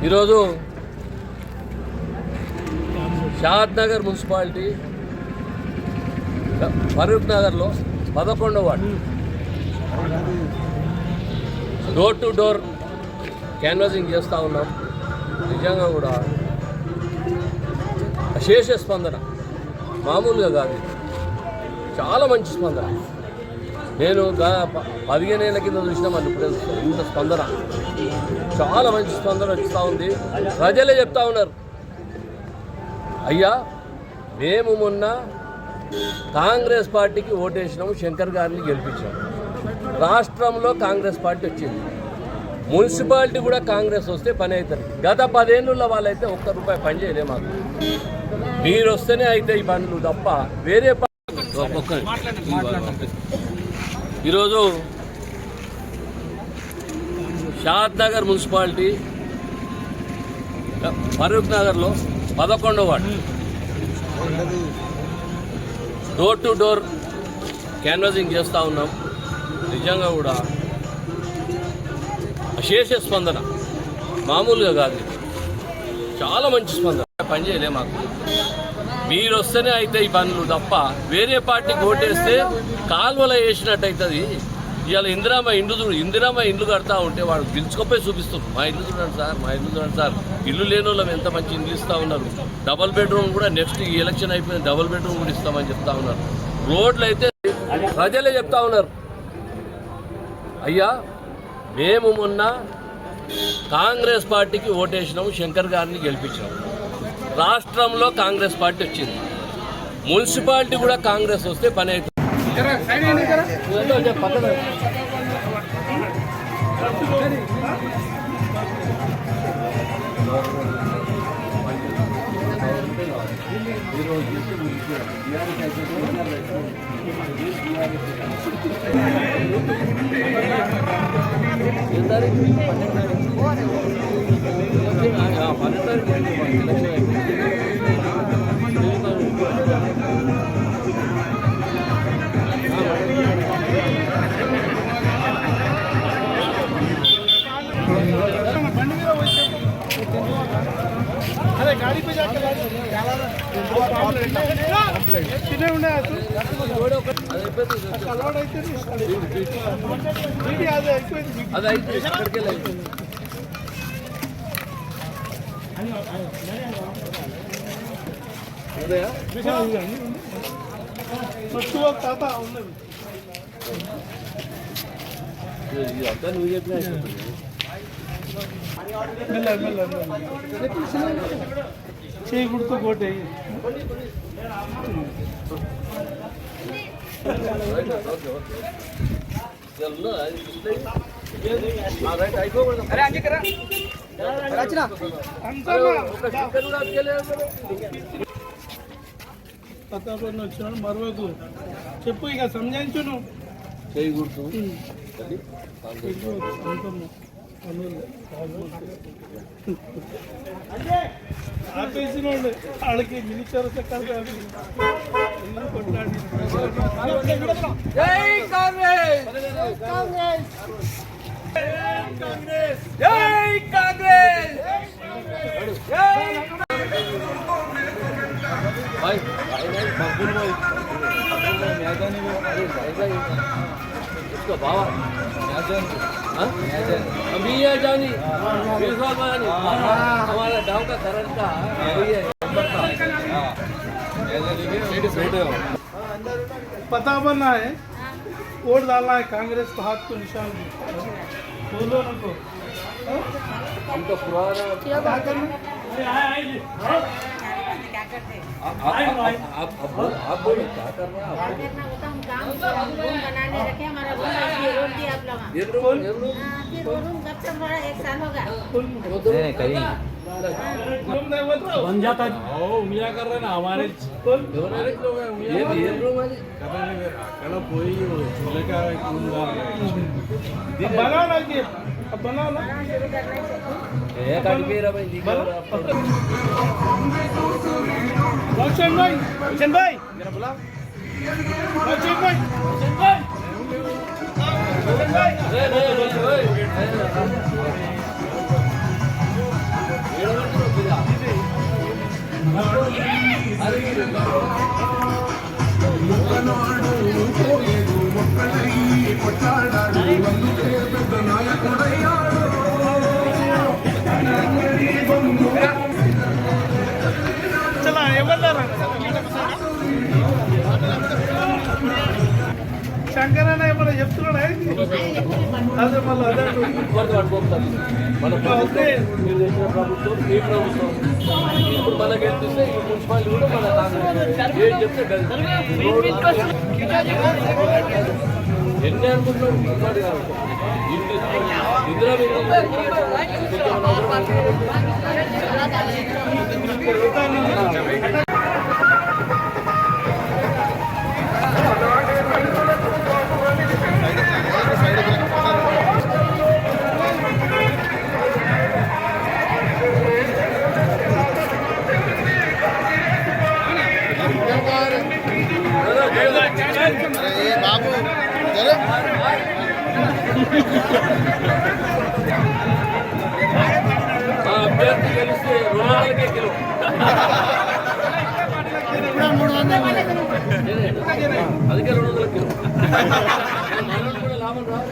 ఈరోజు షాద్ నగర్ మున్సిపాలిటీ ఫరూక్ నగర్లో 11వ ward door to door canvassing చేస్తూ ఉన్నాం. నిజంగా కూడా అశేష స్పందన, మామూలుగా కాదు, చాలా మంచి స్పందన. నేను 15 ఏళ్ళ కింద చూసినా మళ్ళీ ఇప్పుడు ఇంత స్పందన, చాలా మంచి స్పందన వస్తూ ఉంది. ప్రజలే చెప్తా ఉన్నారు, అయ్యా మేము మొన్న కాంగ్రెస్ పార్టీకి ఓటేసినాము, శంకర్ గారిని గెలిపించాము. రాష్ట్రంలో కాంగ్రెస్ పార్టీ వచ్చింది, మున్సిపాలిటీ కూడా కాంగ్రెస్ వస్తే పని అవుతుంది. గత 10 ఏళ్ళ వాళ్ళైతే ₹1 పని చేయలే. మాకు మీరు వస్తేనే అయితే ఈ పనులు తప్ప వేరే ఈరోజు షాద్ నగర్ మున్సిపాలిటీ ఫరూక్ నగర్లో 11వ ward door to door canvassing చేస్తూ ఉన్నాం. నిజంగా కూడా అశేష స్పందన, మామూలుగా కాదు, చాలా మంచి స్పందన. పని చేయలే మాకు మీరు వస్తేనే అయితే ఈ పనులు తప్ప వేరే పార్టీకి ఓటేస్తే కాలువలో వేసినట్టు అవుతుంది. ఇవాళ ఇందిరామ ఇండ్లు కడతా ఉంటే వాడు పిలుచుకోపోయి చూపిస్తారు, మా ఇల్లు చూడండి సార్, మా ఇల్లు చూడండి సార్. ఇల్లు లేని వాళ్ళం ఎంత మంచి ఇల్లు ఇస్తూ ఉన్నారు. డబల్ బెడ్రూమ్ కూడా నెక్స్ట్ ఈ ఎలక్షన్ అయిపోయింది, డబల్ బెడ్రూమ్ కూడా ఇస్తామని చెప్తా ఉన్నారు. రోడ్లు అయితే ప్రజలే చెప్తా ఉన్నారు, అయ్యా మేము మొన్న కాంగ్రెస్ పార్టీకి ఓటేసినాము, శంకర్ గారిని గెలిపించాము. రాష్ట్రంలో కాంగ్రెస్ పార్టీ వచ్చింది, మున్సిపాలిటీ కూడా కాంగ్రెస్ వస్తే పని అవుతుంది. अरे गाड़ी पे जाके చేయి గుర్తు కోటే పతాపన్న వచ్చినాడు మరొక చెప్పు, ఇక సంజాయించును చేయి గుర్తు ఆపేసినోడు వాళ్ళకి మినిచర్ కొట్లాడి. జై కాంగ్రెస్, జై కాంగ్రెస్, జై भाई मकबूल भाई मैदानी इसका बाबा मैदान अभी है जानी हमारा गाँव का करंट का वही है पता बनना है, वोट डालना है कांग्रेस को, हाथ को निशान बोलो उनको। हमको पुराना क्या करना आप बोलो क्या करना है? हम काम बनाने रखे, हमारा रोड दिया आप लोग। ये रोड कब से हमारा 1 साल होगा कहीं बन जाता। उंगलियां कर रहे ना हमारे बनाओ ना, बनाओ ना रोशन भाई, रोशन भाई मेरा बुला, रोशन भाई, रोशन भाई, रोशन भाई శంకరన్న ఏమన్నా చెప్తున్నాడా అదే మళ్ళీ అదే మన ప్రభుత్వం మీరు చేసిన ప్రభుత్వం మీ ప్రభుత్వం ఇప్పుడు మనకి వెళ్తే ఈ మున్సిపాలిటీ కూడా మన ఏం చెప్తే ఎన్ని అనుకుంటున్నాం మున్సిపాలిటీ కాదు ఇందిరా బాబు అభ్యర్థి గెలిస్తే 200కే కిలో అందుకే 200 కిలో లాభం రాదు.